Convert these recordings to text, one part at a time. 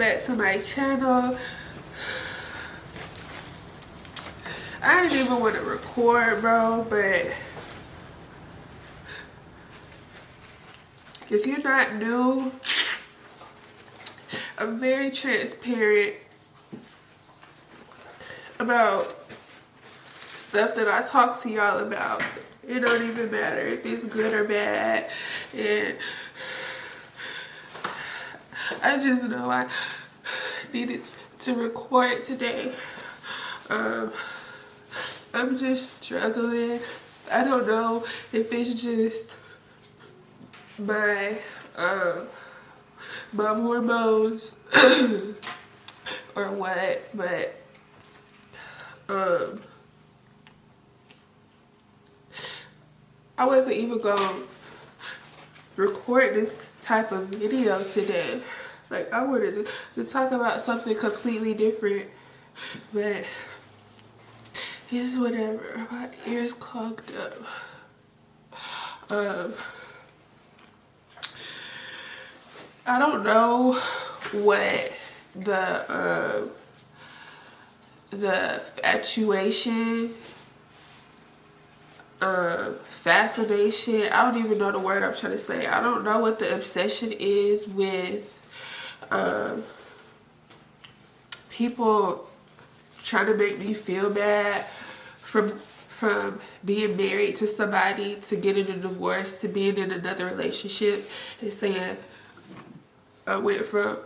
back to my channel. I didn't even want to record, bro, but if you're not new, I'm very transparent about stuff that I talk to y'all about. It don't even matter if it's good or bad. And I just know I needed to record today. I'm just struggling. I don't know if it's just my my hormones or what, but I wasn't even gonna record this type of video today. Like, I wanted to talk about something completely different, but it's whatever. My ears clogged up. I don't know what the infatuation, fascination, I don't even know the word I'm trying to say. I don't know what the obsession is with people trying to make me feel bad from being married to somebody, to getting a divorce, to being in another relationship, and saying I went from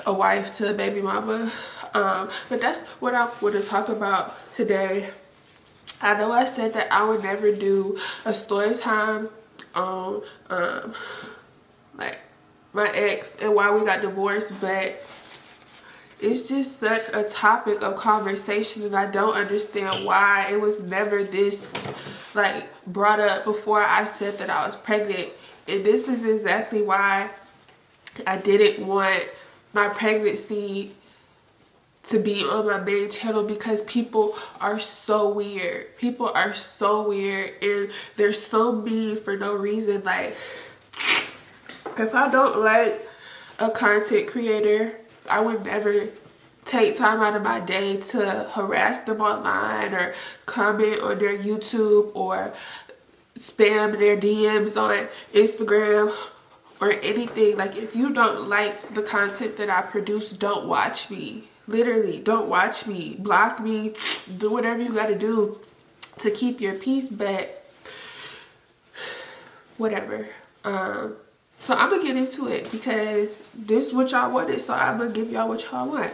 a wife to a baby mama. But that's what I want to talk about today. I know I said that I would never do a story time on like my ex and why we got divorced, but it's just such a topic of conversation, and I don't understand why it was never this like brought up before I said that I was pregnant. And this is exactly why I didn't want my pregnancy to be on my main channel, because people are so weird. People are so weird, and they're so mean for no reason. Like, if I don't like a content creator, I would never take time out of my day to harass them online or comment on their YouTube or spam their DMs on Instagram or anything. Like, if you don't like the content that I produce, don't watch me. Literally, don't watch me. Block me. Do whatever you gotta do to keep your peace, but whatever. So I'm gonna get into it because this is what y'all wanted, so I'm gonna give y'all what y'all want.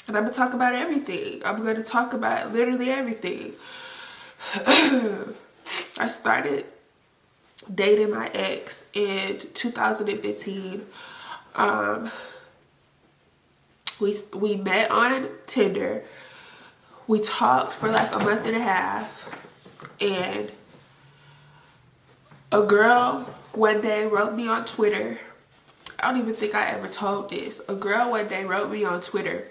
And I'm gonna talk about everything. I'm gonna talk about literally everything. I started dating my ex in 2015. We met on Tinder. We talked for like a month and a half, and a girl one day wrote me on Twitter. I don't even think I ever told this. A girl one day wrote me on Twitter,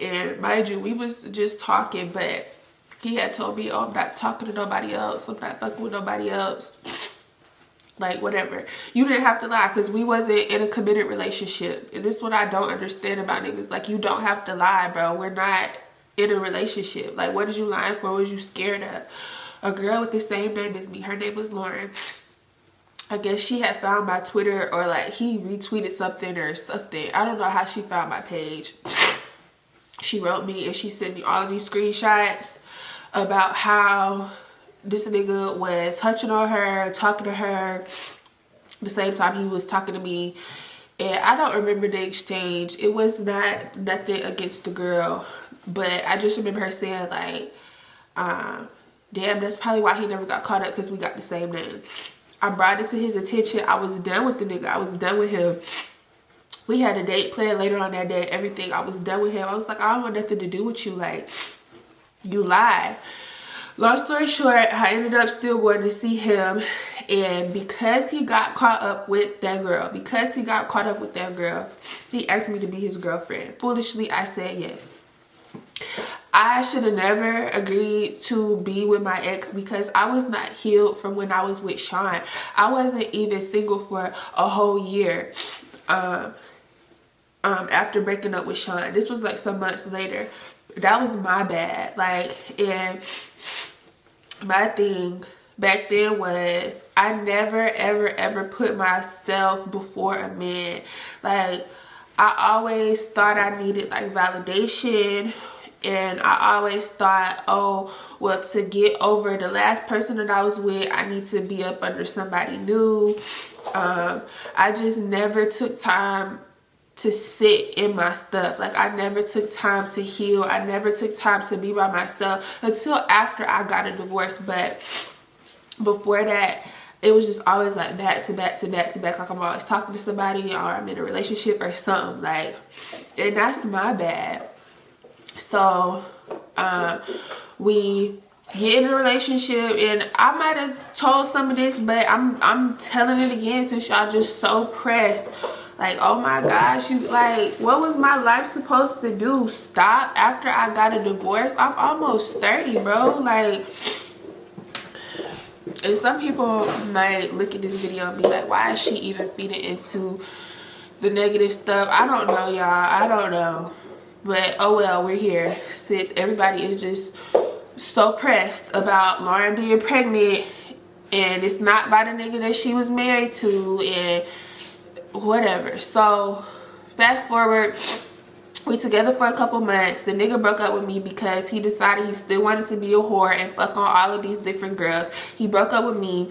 and mind you, we was just talking, but he had told me, oh, I'm not talking to nobody else. I'm not fucking with nobody else. Like, whatever. You didn't have to lie, because we wasn't in a committed relationship. And this is what I don't understand about niggas. Like, you don't have to lie, bro. We're not in a relationship. Like, what is you lying for? What was you scared of? A girl with the same name as me, her name was Lauren. I guess she had found my Twitter, or like he retweeted something or something. I don't know how she found my page. She wrote me and she sent me all of these screenshots about how this nigga was touching on her, talking to her the same time he was talking to me. And I don't remember the exchange. It was not nothing against the girl, but I just remember her saying like, damn, that's probably why he never got caught up, because we got the same name. I brought it to his attention. I was done with the nigga. I was done with him. We had a date planned later on that day, everything. I was done with him. I was like, I don't want nothing to do with you. Like, you lied. Long story short, I ended up still going to see him. And because he got caught up with that girl, he asked me to be his girlfriend. Foolishly, I said yes. I should have never agreed to be with my ex because I was not healed from when I was with Sean. I wasn't even single for a whole year. after breaking up with Sean. This was like some months later. That was my bad. Like, and my thing back then was I never ever put myself before a man. Like, I always thought I needed like validation, and I always thought, oh well, to get over the last person that I was with, I need to be up under somebody new. I just never took time to sit in my stuff. Like, I never took time to heal. I never took time to be by myself until after I got a divorce. But before that, it was just always like back to back to back to back. Like, I'm always talking to somebody, or I'm in a relationship or something. Like, and that's my bad. So we get in a relationship, and I might have told some of this, but I'm telling it again since y'all just so pressed. Like, oh my gosh, you, like, what was my life supposed to do? Stop after I got a divorce? I'm almost 30, bro. Like, and some people might look at this video and be like, why is she even feeding into the negative stuff? I don't know, y'all. I don't know. But oh well, we're here. Since everybody is just so pressed about Lauren being pregnant, and it's not by the nigga that she was married to, and whatever. So fast forward, we together for a couple months. The nigga broke up with me because he decided he still wanted to be a whore and fuck on all of these different girls. He broke up with me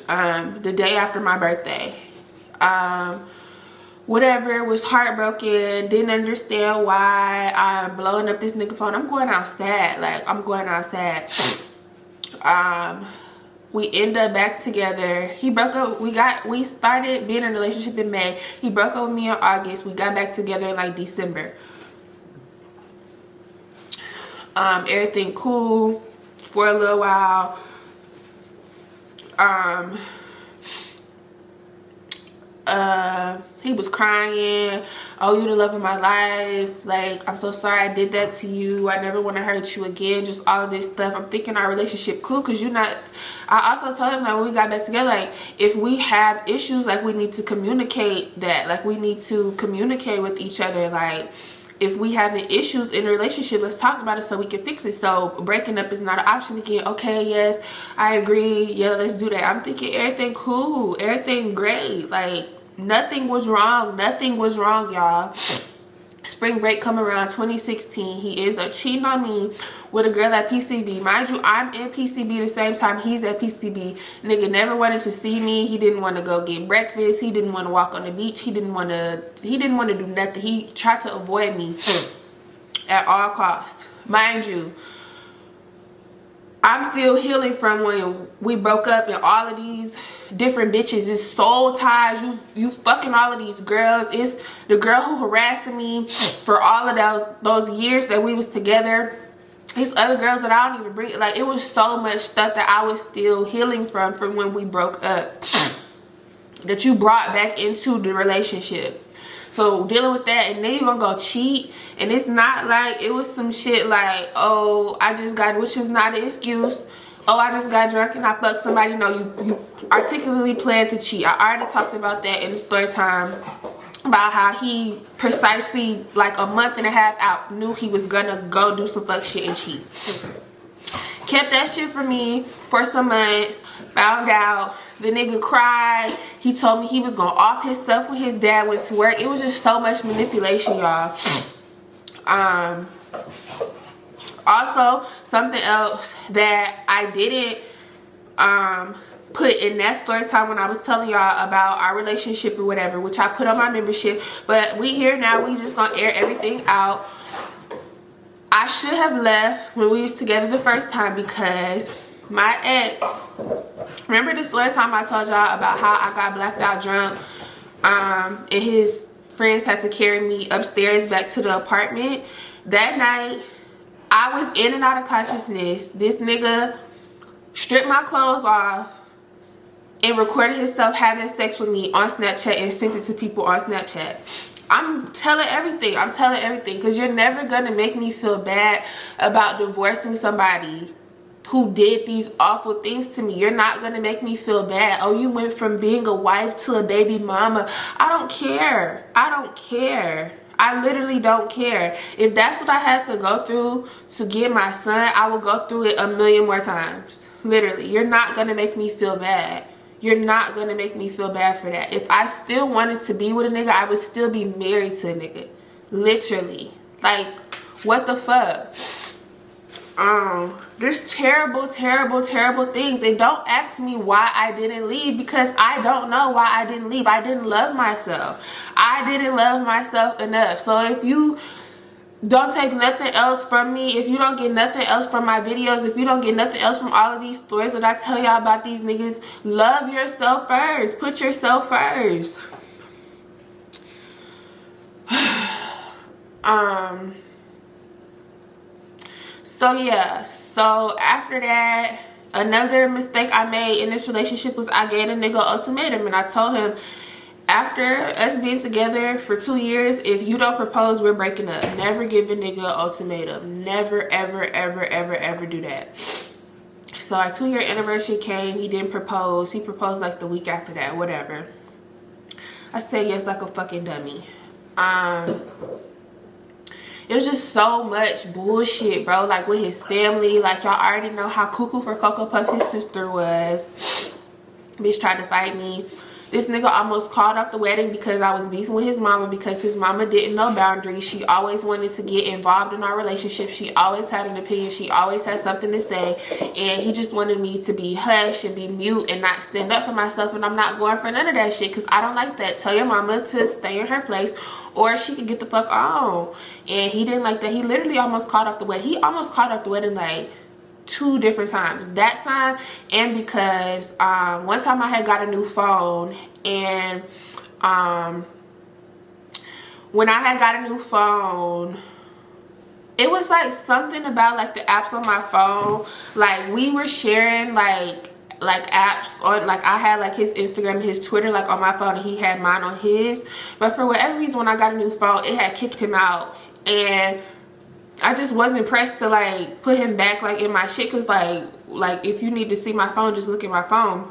the day after my birthday. Whatever, was heartbroken, didn't understand why I'm blowing up this nigga phone. I'm going outside. Like, I'm going outside. We end up back together. He broke up. We started being in a relationship in May. He broke up with me in August. We got back together in like December. Everything cool for a little while. He was crying, oh, you the love of my life, like, I'm so sorry I did that to you, I never want to hurt you again, just all of this stuff. I'm thinking our relationship cool, because you're not. I also told him, like, when we got back together, like, if we have issues, like, we need to communicate that. Like, we need to communicate with each other. Like, if we having issues in a relationship, let's talk about it so we can fix it. So breaking up is not an option again. Okay, yes, I agree, yeah, let's do that. I'm thinking everything cool, everything great. Like, nothing was wrong. Nothing was wrong, y'all. Spring break come around 2016. He ends up cheating on me with a girl at PCB. Mind you, I'm in PCB the same time he's at PCB. Nigga never wanted to see me. He didn't want to go get breakfast. He didn't want to walk on the beach. He didn't want to do nothing. He tried to avoid me at all costs. Mind you, I'm still healing from when we broke up, and all of these different bitches is soul ties. You fucking all of these girls. It's the girl who harassed me for all of those years that we was together. These other girls that I don't even bring. Like, it was so much stuff that I was still healing from when we broke up, that you brought back into the relationship. So dealing with that, and then you're gonna go cheat, and it's not like it was some shit like, oh, I just got, which is not an excuse. Oh, I just got drunk and I fucked somebody. No, you articulately planned to cheat. I already talked about that in the story time, about how he precisely like a month and a half out knew he was gonna go do some fuck shit and cheat. Kept that shit for me for some months. Found out. The nigga cried. He told me he was gonna off himself when his dad went to work. It was just so much manipulation, y'all. Also, something else that I didn't put in that story time when I was telling y'all about our relationship or whatever, which I put on my membership, but we here now. We just gonna air everything out. I should have left when we was together the first time, because my ex, remember this last time I told y'all about how I got blacked out drunk, and his friends had to carry me upstairs back to the apartment? That night, I was in and out of consciousness. This nigga stripped my clothes off and recorded himself having sex with me on Snapchat and sent it to people on Snapchat. I'm telling everything. I'm telling everything, because you're never gonna make me feel bad about divorcing somebody who did these awful things to me. You're not gonna make me feel bad. Oh, you went from being a wife to a baby mama. I don't care. I don't care. I literally don't care. If that's what I had to go through to get my son, I will go through it a million more times. Literally. You're not gonna make me feel bad. You're not gonna make me feel bad for that. If I still wanted to be with a nigga, I would still be married to a nigga. Literally. Like, what the fuck? There's terrible things, and don't ask me why I didn't leave, because I don't know why I didn't leave. I didn't love myself. I didn't love myself enough. So if you don't take nothing else from me, if you don't get nothing else from my videos, if you don't get nothing else from all of these stories that I tell y'all about these niggas, love yourself first. Put yourself first. So yeah, so after that, another mistake I made in this relationship was I gave a nigga an ultimatum, and I told him, after us being together for 2 years, if you don't propose, we're breaking up. Never give a nigga an ultimatum. Never, ever do that. So our 2-year anniversary came. He didn't propose. He proposed like the week after that, whatever. I said yes like a fucking dummy. It was just so much bullshit, bro. Like with his family. Like y'all already know how cuckoo for Cocoa Puff his sister was. Bitch tried to fight me. This nigga almost called off the wedding because I was beefing with his mama, because his mama didn't know boundaries. She always wanted to get involved in our relationship. She always had an opinion. She always had something to say. And he just wanted me to be hush and be mute and not stand up for myself. And I'm not going for none of that shit, because I don't like that. Tell your mama to stay in her place, or she could get the fuck on. And he didn't like that. He literally almost called off the wedding. He almost called off the wedding like 2 different times. That time, and because one time I had got a new phone, and when I had got a new phone, it was like something about like the apps on my phone. Like we were sharing like apps on, like I had like his Instagram and his Twitter like on my phone, and he had mine on his. But for whatever reason, when I got a new phone, it had kicked him out, and I just wasn't pressed to like put him back like in my shit, because like if you need to see my phone, just look at my phone.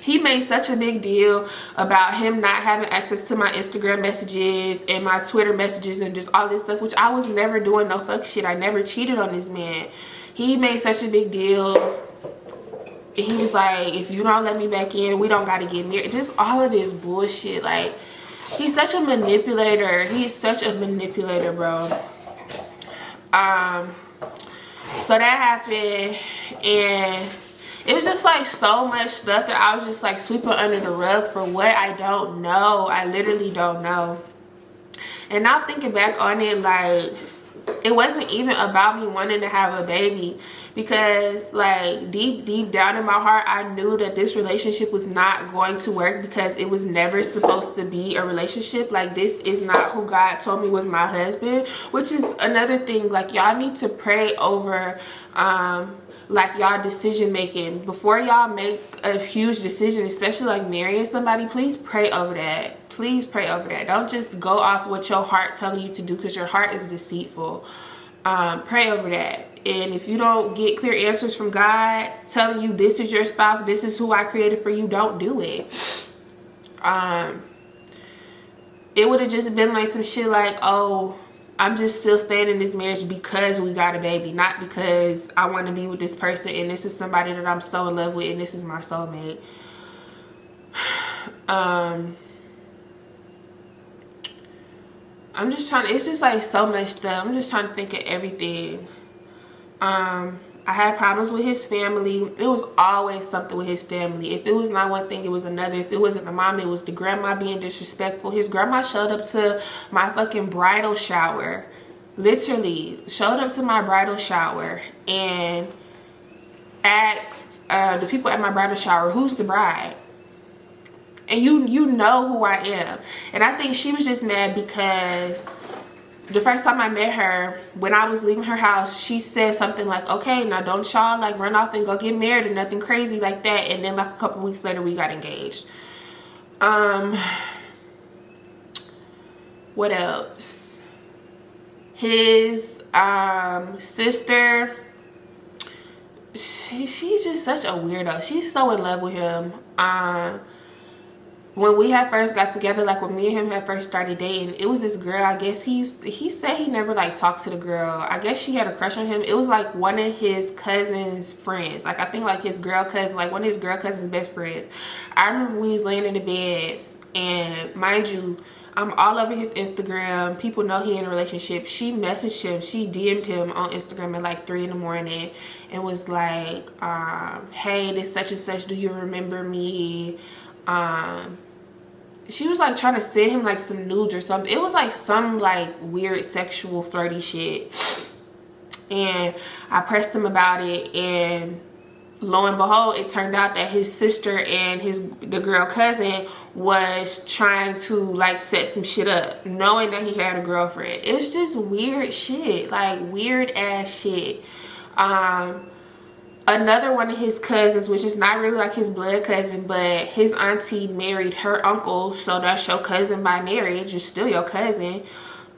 He made such a big deal about him not having access to my Instagram messages and my Twitter messages and just all this stuff, which I was never doing no fuck shit. I never cheated on this man. He made such a big deal. And he was like, if you don't let me back in, we don't gotta get married. Just all of this bullshit. Like, he's such a manipulator. He's such a manipulator, bro. So that happened, and it was just like so much stuff that I was just like sweeping under the rug for what I don't know. I literally don't know. And now thinking back on it, like, it wasn't even about me wanting to have a baby, because like deep down in my heart, I knew that this relationship was not going to work, because it was never supposed to be a relationship. Like, this is not who God told me was my husband, which is another thing. Like, y'all need to pray over like y'all decision making before y'all make a huge decision, especially like marrying somebody. Please pray over that. Please pray over that. Don't just go off what your heart telling you to do, because your heart is deceitful. Pray over that. And if you don't get clear answers from God telling you this is your spouse, this is who I created for you, don't do it. It would have just been like some shit like, oh, I'm just still staying in this marriage because we got a baby, not because I want to be with this person and this is somebody that I'm so in love with and this is my soulmate. I'm just trying to, it's just like so much stuff. I'm just trying to think of everything. I had problems with his family. It was always something with his family. If it was not one thing, it was another. If it wasn't the mom, it was the grandma being disrespectful. His grandma showed up to my fucking bridal shower. Literally showed up to my bridal shower and asked the people at my bridal shower, who's the bride? And you know who I am. And I think she was just mad because the first time I met her, when I was leaving her house, she said something like, okay, now don't y'all like run off and go get married or nothing crazy like that. And then like a couple weeks later, we got engaged. What else? His sister she's just such a weirdo. She's so in love with him. When we had first got together, like when me and him had first started dating, it was this girl. I guess he said he never like talked to the girl. I guess she had a crush on him. It was like one of his cousin's friends. Like I think like his girl cousin, like one of his girl cousin's best friends. I remember we was laying in the bed, and mind you, I'm all over his Instagram. People know he in a relationship. She messaged him. She DM'd him on Instagram at like 3 in the morning and was like, hey, this such and such, do you remember me? She was like trying to send him like some nudes or something. It was like some like weird sexual flirty shit. And I pressed him about it, and lo and behold, it turned out that his sister and the girl cousin was trying to like set some shit up, knowing that he had a girlfriend. It's just weird shit, like weird ass shit. Another one of his cousins, which is not really like his blood cousin, but his auntie married her uncle, so that's your cousin by marriage, it's still your cousin.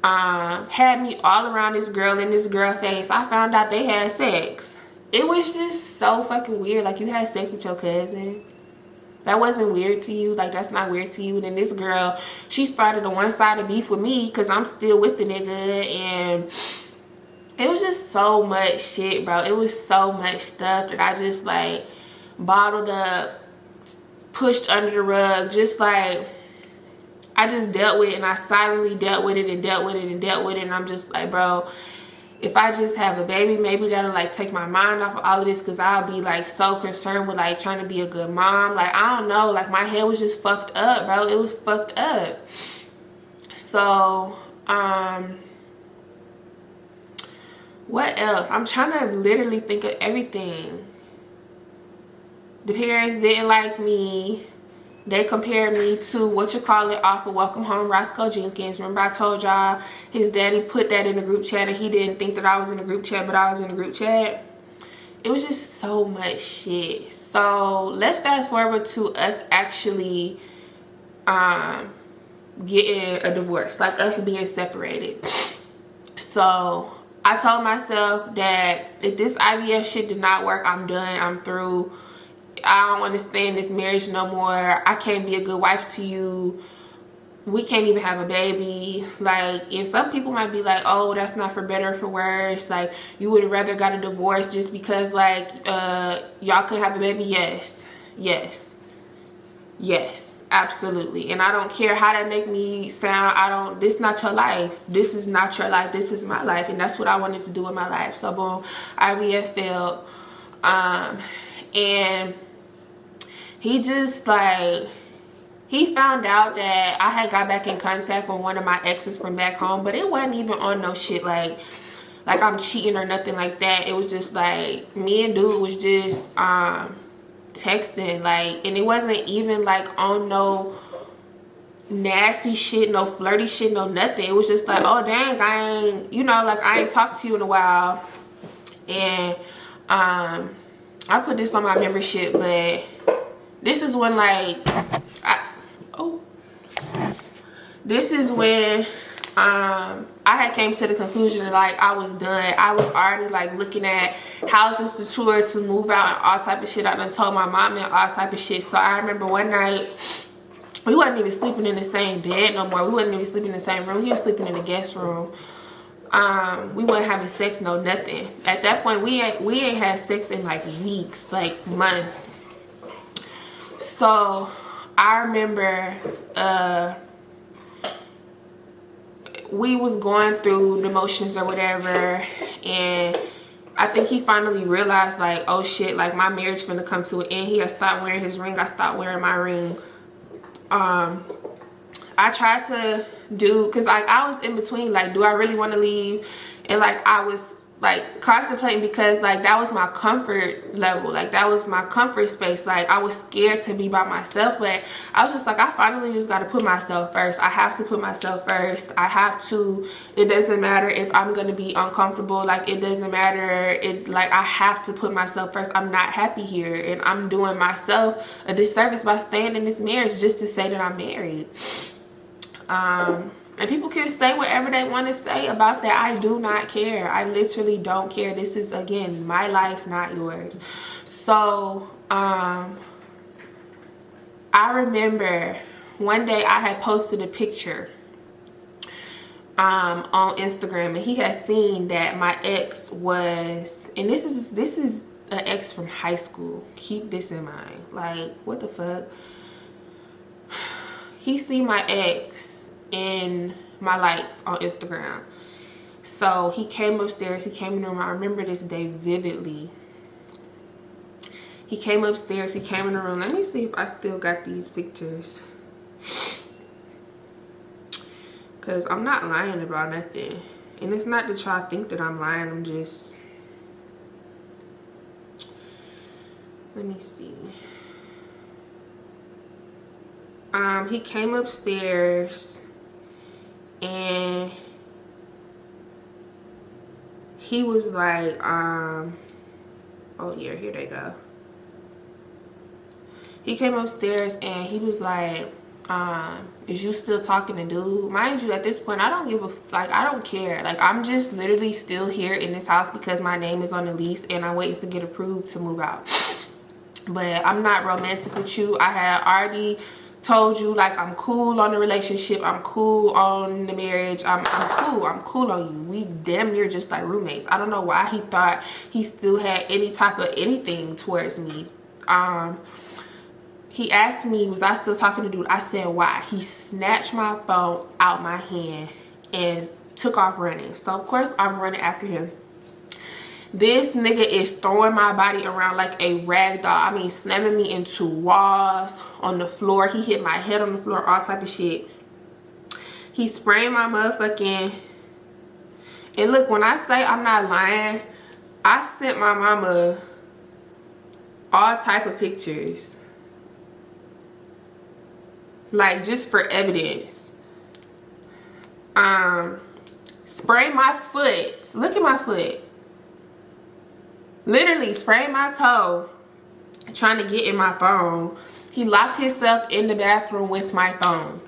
Had me all around this girl and this girl face. I found out they had sex. It was just so fucking weird. Like, you had sex with your cousin. That wasn't weird to you. Like, that's not weird to you. And then this girl, she started a one-sided beef with me because I'm still with the nigga, and it was just so much shit, bro. It was so much stuff that I just like bottled up, pushed under the rug, just like I just dealt with it, and I silently dealt with it and dealt with it and dealt with it. And I'm just like, bro, if I just have a baby, maybe that'll like take my mind off of all of this, because I'll be like so concerned with like trying to be a good mom. Like, I don't know, like my head was just fucked up, bro. It was fucked up. So what else? I'm trying to literally think of everything. The parents didn't like me. They compared me to off of Welcome Home, Roscoe Jenkins. Remember I told y'all his daddy put that in the group chat, and he didn't think that I was in the group chat, but I was in the group chat. It was just so much shit. So let's fast forward to us actually getting a divorce, like us being separated. So I told myself that if this IVF shit did not work, I'm done, I'm through. I don't want to stay in this marriage no more. I can't be a good wife to you. We can't even have a baby. Like, and some people might be like, oh, that's not for better or for worse. Like, you would have rather got a divorce just because like y'all couldn't have a baby. Yes, absolutely. And I don't care how that make me sound. This is not your life. This is not your life. This is my life. And that's what I wanted to do in my life. So boom, IVF failed. And he just like, he found out that I had got back in contact with one of my exes from back home, but it wasn't even on no shit like I'm cheating or nothing like that. It was just like me and dude was just texting, like, and it wasn't even like on no nasty shit, no flirty shit, no nothing. It was just like, oh dang, I ain't, you know, like I ain't talked to you in a while. And I put this on my membership, but this is when like this is when I had came to the conclusion that like I was done. I was already like looking at houses to tour, to move out, and all type of shit. I done told my mom and all type of shit. So I remember one night we wasn't even sleeping in the same bed no more. We wasn't even sleeping in the same room. He was sleeping in the guest room. We weren't having sex, no nothing. At that point, we ain't had sex in like weeks, like months. So I remember we was going through the motions or whatever, and I think he finally realized like, oh shit, like my marriage finna come to an end. He had stopped wearing his ring. I stopped wearing my ring. I tried to do, because like I was in between, like, do I really want to leave? And like I was like contemplating, because like that was my comfort level, like that was my comfort space. Like I was scared to be by myself, but I was just like, I finally just got to put myself first. I have to put myself first. I have to. It doesn't matter if I'm gonna be uncomfortable. Like it doesn't matter. It like I have to put myself first. I'm not happy here, and I'm doing myself a disservice by staying in this marriage just to say that I'm married. And people can say whatever they want to say about that. I do not care. I literally don't care. This is, again, my life, not yours. So, I remember one day I had posted a picture on Instagram, and he had seen that my ex was, and this is an ex from high school. Keep this in mind. Like, what the fuck? He seen my ex in my likes on Instagram. So he came upstairs, he came in the room. I remember this day vividly. He came upstairs, he came in the room. Let me see if I still got these pictures, because I'm not lying about nothing. And it's not that y'all think that I'm lying. I'm just, let me see. He came upstairs and he was like, oh yeah, here they go. He came upstairs and he was like, is you still talking to dude? Mind you, at this point, I don't give a, like, I don't care. Like, I'm just literally still here in this house because my name is on the lease and I'm waiting to get approved to move out. But I'm not romantic with you. I had already told you, like, I'm cool on the relationship, I'm cool on the marriage, I'm cool on you. We damn near just like roommates. I don't know why he thought he still had any type of anything towards me. He asked me, was I still talking to dude? I said, why? He snatched my phone out my hand and took off running. So of course I'm running after him. This nigga is throwing my body around like a rag doll. I mean, slamming me into walls, on the floor. He hit my head on the floor, all type of shit. He sprayed my motherfucking... And look, when I say I'm not lying, I sent my mama all type of pictures. Like, just for evidence. Spray my foot. Look at my foot. Literally sprayed my toe trying to get in my phone. He locked himself in the bathroom with my phone.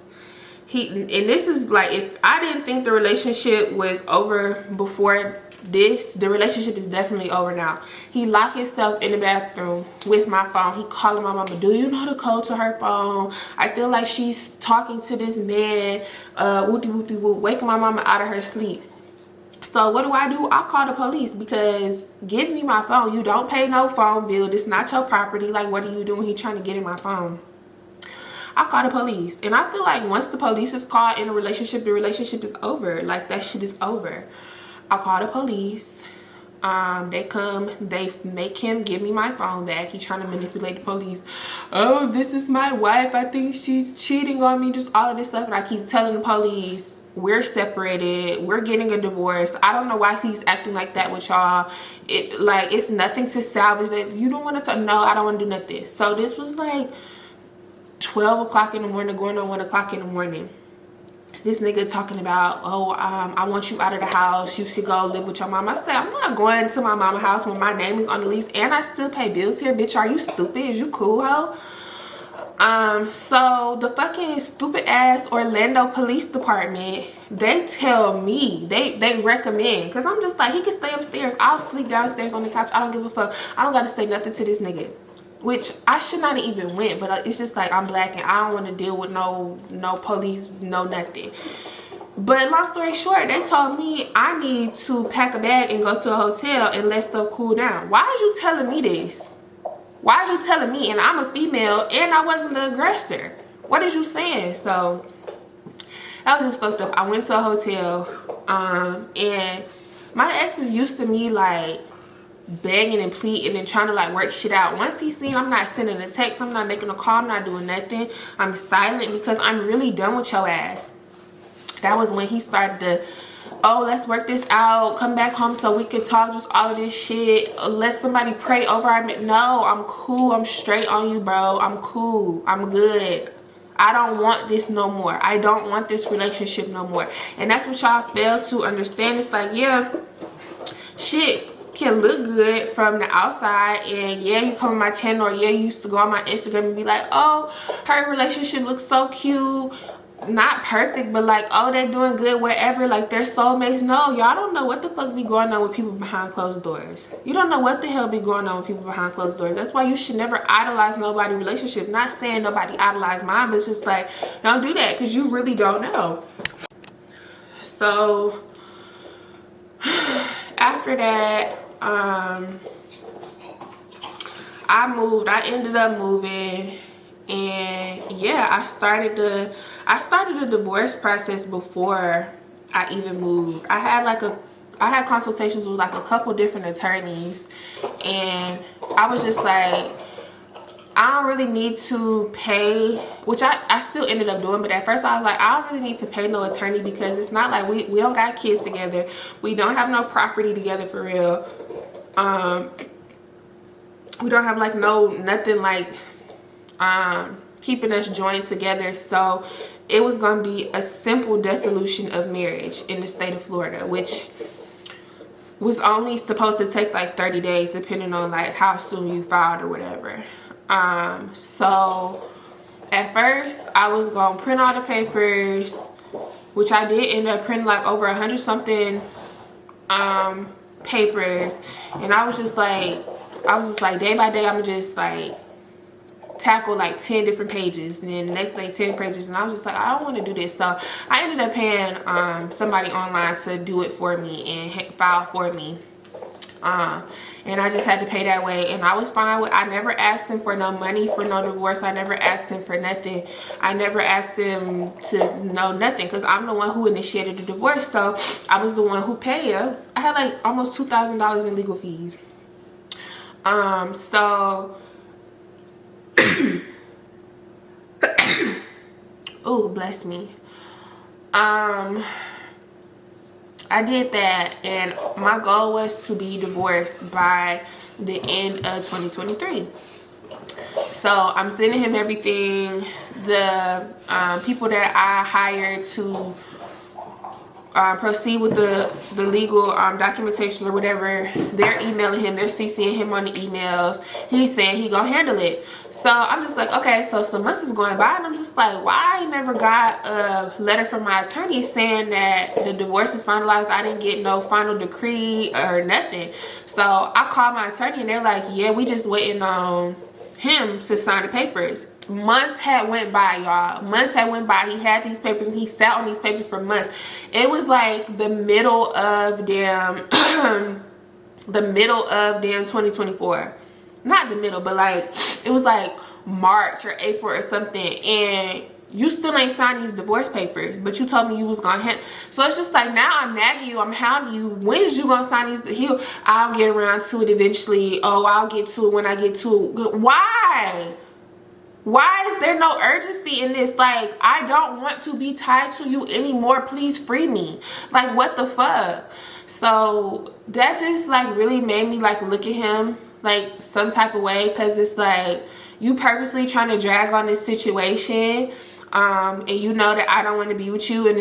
And this is like, if I didn't think the relationship was over before this, the relationship is definitely over now. He locked himself in the bathroom with my phone. He calling my mama, do you know the code to her phone? I feel like she's talking to this man, waking my mama out of her sleep. So what do? I call the police, because give me my phone. You don't pay no phone bill. This not your property. Like, what are you doing? He trying to get in my phone. I call the police. And I feel like once the police is called in a relationship, the relationship is over. Like, that shit is over. I call the police. They come, they make him give me my phone back. He trying to manipulate the police. Oh, this is my wife. I think she's cheating on me. Just all of this stuff. And I keep telling the police, we're separated, we're getting a divorce. I don't know why he's acting like that with y'all. Like, it's nothing to salvage. That you don't want to no, I don't want to do nothing. So this was like 12 o'clock in the morning, going on 1 o'clock in the morning. This nigga talking about, oh, I want you out of the house, you should go live with your mom. I said, I'm not going to my mama's house when my name is on the lease and I still pay bills here. Bitch, are you stupid? Is you cool, ho? So the fucking stupid ass Orlando Police Department, they tell me, they recommend, because I'm just like, he can stay upstairs, I'll sleep downstairs on the couch, I don't give a fuck. I don't gotta say nothing to this nigga, which I should not have even went, but it's just like, I'm black and I don't want to deal with no police, no nothing. But long story short, they told me I need to pack a bag and go to a hotel and let stuff cool down. Why are you telling me this? Why are you telling me? And I'm a female and I wasn't the aggressor. What is you saying? So that was just fucked up. I went to a hotel, and my ex is used to me like begging and pleading and trying to like work shit out. Once he seen I'm not sending a text, I'm not making a call, I'm not doing nothing, I'm silent, because I'm really done with your ass. That was when he started to, oh, let's work this out, come back home so we can talk, just all of this shit, let somebody pray over me. No, I'm cool, I'm straight on you, bro. I'm cool, I'm good. I don't want this no more. I don't want this relationship no more. And that's what y'all fail to understand. It's like, yeah, shit can look good from the outside, and yeah, you come on my channel, or yeah, you used to go on my Instagram and be like, oh, her relationship looks so cute, not perfect, but like, oh, they're doing good wherever, like they're soulmates. No, y'all don't know what the fuck be going on with people behind closed doors. You don't know what the hell be going on with people behind closed doors. That's why you should never idolize nobody's relationship. Not saying nobody idolize mine, but it's just like, don't do that, because you really don't know. So after that, I ended up moving. And yeah, I started the divorce process before I even moved. I had consultations with like a couple different attorneys, and I was just like, I don't really need to pay, which I still ended up doing, but at first I was like, I don't really need to pay no attorney, because it's not like we don't got kids together, we don't have no property together for real, we don't have like nothing like keeping us joined together. So it was gonna be a simple dissolution of marriage in the state of Florida, which was only supposed to take like 30 days depending on like how soon you filed or whatever. So at first I was gonna print all the papers, which I did end up printing like over 100 something papers, and I was just like day by day I'm gonna just like tackle like 10 different pages, and then the next day 10 pages, and I was just like, I don't want to do this. So I ended up paying somebody online to do it for me and file for me, and I just had to pay that way, and I was fine with. I never asked him for no money for no divorce. I never asked him for nothing. I never asked him to know nothing, because I'm the one who initiated the divorce, so I was the one who paid. I had like almost $2,000 in legal fees. So oh, bless me. I did that, and my goal was to be divorced by the end of 2023. So I'm sending him everything. The people that I hired to proceed with the legal documentation or whatever, they're emailing him, they're CCing him on the emails. He's saying he gonna handle it. So I'm just like, okay. So some months is going by, and I'm just like, why I never got a letter from my attorney saying that the divorce is finalized? I didn't get no final decree or nothing. So I called my attorney, and they're like, yeah, we just waiting on him to sign the papers. Months had went by, y'all. Months had went by. He had these papers, and he sat on these papers for months. It was like the middle of damn 2024. Not the middle, but like it was like March or April or something, and you still ain't signed these divorce papers, but you told me you was gonna hand. So it's just like, now I'm nagging you, I'm hounding you. When is you gonna sign these? I'll get around to it eventually. Oh, I'll get to it when I get to it. Why? Why is there no urgency in this? Like, I don't want to be tied to you anymore. Please free me. Like, what the fuck? So that just like really made me like look at him like some type of way, because it's like, you purposely trying to drag on this situation, and you know that I don't want to be with you, and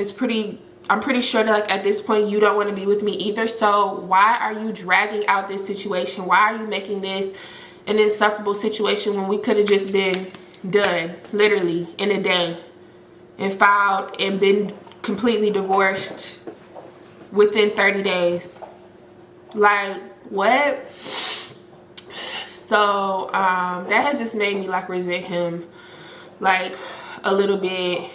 I'm pretty sure that like at this point you don't want to be with me either. So why are you dragging out this situation? Why are you making this an insufferable situation when we could have just been done literally in a day and filed and been completely divorced within 30 days? Like, what? So that had just made me like resent him like a little bit,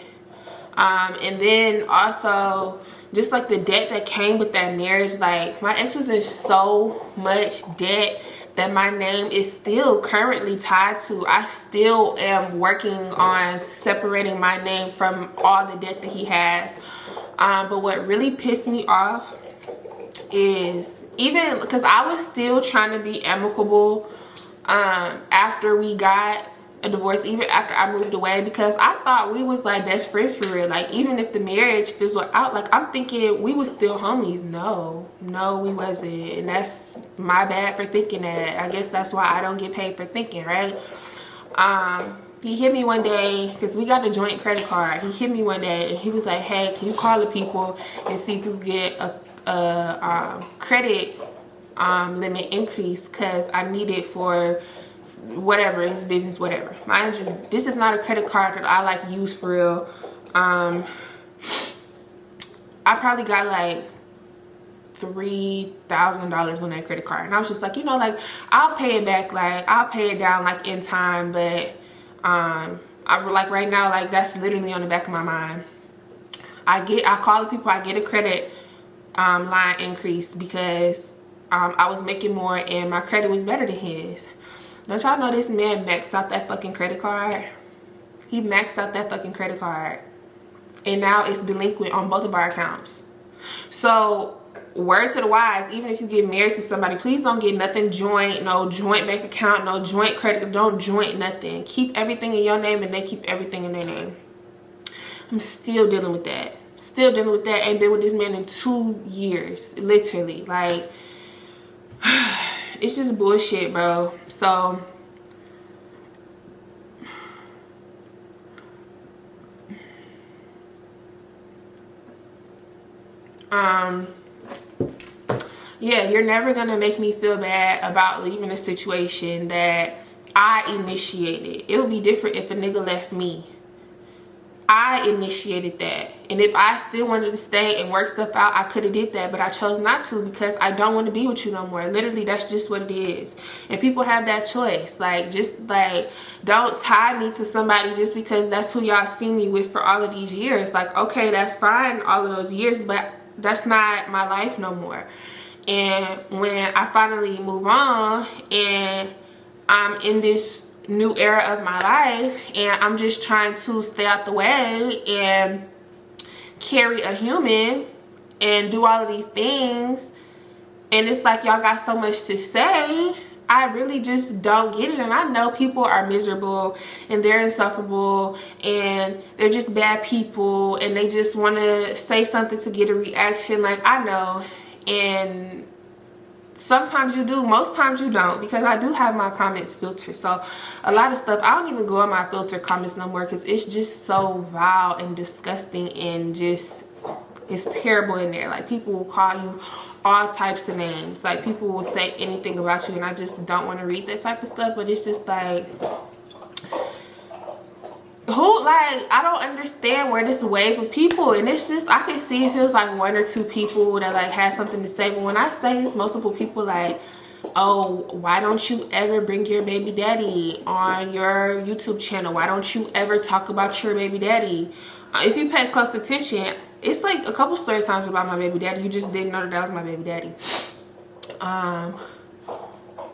and then also just like the debt that came with that marriage. Like, my ex was in so much debt that my name is still currently tied to. I still am working on separating my name from all the debt that he has. But what really pissed me off is, even because I was still trying to be amicable after we got a divorce, even after I moved away, because I thought we was like best friends for real. Like, even if the marriage fizzled out, like, I'm thinking we was still homies. No, we wasn't, and that's my bad for thinking that. I guess that's why I don't get paid for thinking, right? He hit me one day, because we got a joint credit card. He hit me one day and he was like, hey, can you call the people and see if you can get a credit limit increase, because I need it for whatever, his business, whatever. Mind you, this is not a credit card that I like use for real. I probably got like $3,000 on that credit card, and I was just like, you know, like I'll pay it back, like I'll pay it down like in time, but I like right now, like that's literally on the back of my mind. I call the people, I get a credit line increase because I was making more and my credit was better than his. Don't y'all know this man maxed out that fucking credit card? He maxed out that fucking credit card, and now it's delinquent on both of our accounts. So word to the wise, even if you get married to somebody, please don't get nothing joint, no joint bank account, no joint credit, don't joint nothing. Keep everything in your name and they keep everything in their name. I'm still dealing with that. Still dealing with that. Ain't been with this man in 2 years, literally. Like, it's just bullshit, bro. So yeah, you're never gonna make me feel bad about leaving a situation that I initiated. It would be different if a nigga left me. I initiated that, and if I still wanted to stay and work stuff out, I could have did that, but I chose not to because I don't want to be with you no more. Literally, that's just what it is. And people have that choice. Like, just like, don't tie me to somebody just because that's who y'all see me with for all of these years. Like, okay, that's fine, all of those years, but that's not my life no more. And when I finally move on and I'm in this new era of my life and I'm just trying to stay out the way and carry a human and do all of these things, and it's like y'all got so much to say, I really just don't get it. And I know people are miserable and they're insufferable and they're just bad people and they just want to say something to get a reaction. Like, I know, and sometimes you do, most times you don't, because I do have my comments filtered. So a lot of stuff, I don't even go on my filtered comments no more because it's just so vile and disgusting and just, it's terrible in there. Like, people will call you all types of names. Like, people will say anything about you, and I just don't want to read that type of stuff. But it's just like, I don't understand where this wave of people, and it's just, I can see it feels like 1 or 2 people that like had something to say, but when I say it's multiple people, like, oh, why don't you ever bring your baby daddy on your YouTube channel? Why don't you ever talk about your baby daddy? If you pay close attention, it's like a couple story times about my baby daddy. You just didn't know that was my baby daddy.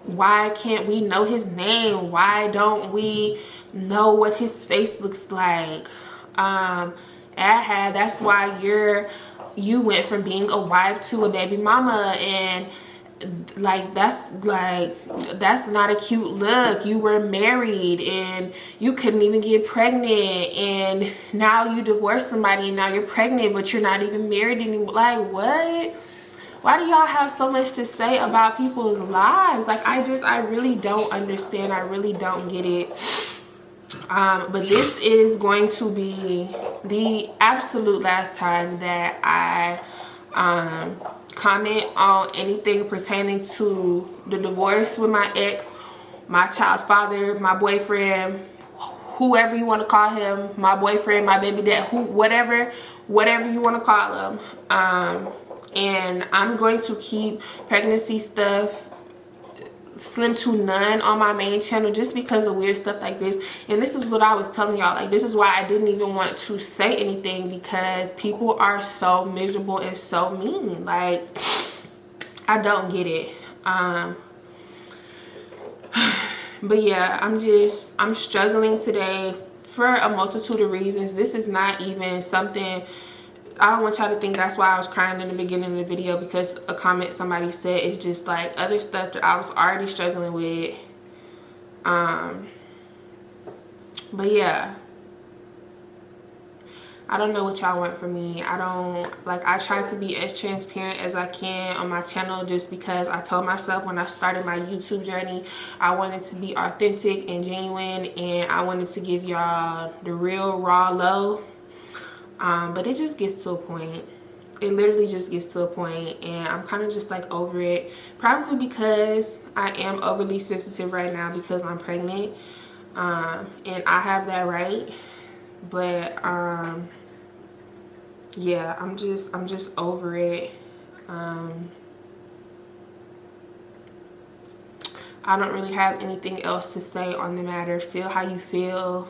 Why can't we know his name? Why don't we know what his face looks like? That's why you went from being a wife to a baby mama, and like that's not a cute look. You were married and you couldn't even get pregnant, and now you divorced somebody and now you're pregnant, but you're not even married anymore. Like, what? Why do y'all have so much to say about people's lives? Like, I really don't understand. I really don't get it. But this is going to be the absolute last time that I comment on anything pertaining to the divorce with my ex, my child's father, my boyfriend, whoever you want to call him, my boyfriend, my baby dad, whatever you want to call him. And I'm going to keep pregnancy stuff slim to none on my main channel just because of weird stuff like this. And this is what I was telling y'all, like, this is why I didn't even want to say anything, because people are so miserable and so mean. Like, I don't get it. But yeah, I'm struggling today for a multitude of reasons. This is not even something, I don't want y'all to think that's why I was crying in the beginning of the video, because a comment somebody said. It's just like other stuff that I was already struggling with. But yeah, I don't know what y'all want from me. I try to be as transparent as I can on my channel, just because I told myself when I started my YouTube journey, I wanted to be authentic and genuine, and I wanted to give y'all the real raw low. But it just gets to a point. It literally just gets to a point, and I'm kind of just like over it. Probably because I am overly sensitive right now because I'm pregnant, and I have that right. But yeah, I'm just over it. I don't really have anything else to say on the matter. Feel how you feel.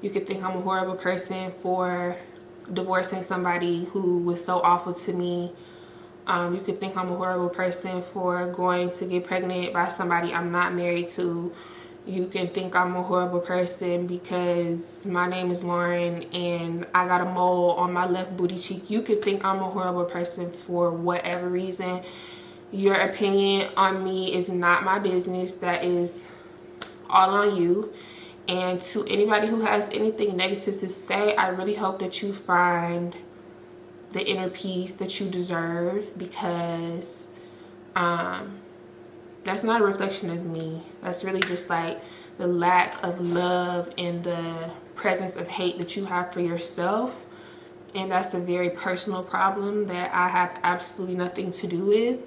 You could think I'm a horrible person for divorcing somebody who was so awful to me. You could think I'm a horrible person for going to get pregnant by somebody I'm not married to. You can think I'm a horrible person because my name is Lauren and I got a mole on my left booty cheek. You could think I'm a horrible person for whatever reason. Your opinion on me is not my business. That is all on you. And to anybody who has anything negative to say, I really hope that you find the inner peace that you deserve, because that's not a reflection of me. That's really just like the lack of love and the presence of hate that you have for yourself. And that's a very personal problem that I have absolutely nothing to do with.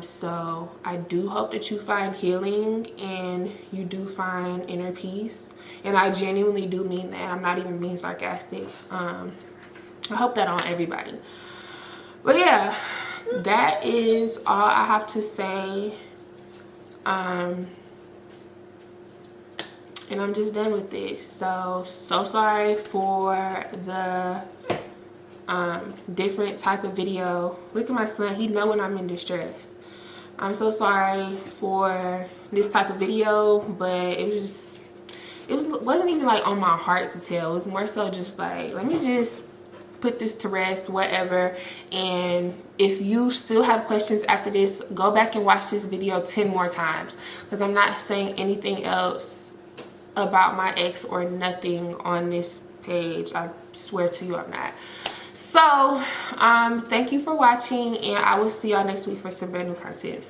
So I do hope that you find healing and you do find inner peace. And I genuinely do mean that. I'm not even being sarcastic. I hope that on everybody. But yeah, that is all I have to say. And I'm just done with this. So sorry for the different type of video. Look at my son, he know when I'm in distress. I'm so sorry for this type of video, but wasn't even like on my heart to tell. It was more so just like, let me just put this to rest, whatever. And if you still have questions after this, go back and watch this video 10 more times, because I'm not saying anything else about my ex or nothing on this page. I swear to you I'm not. So thank you for watching, and I will see y'all next week for some brand new content.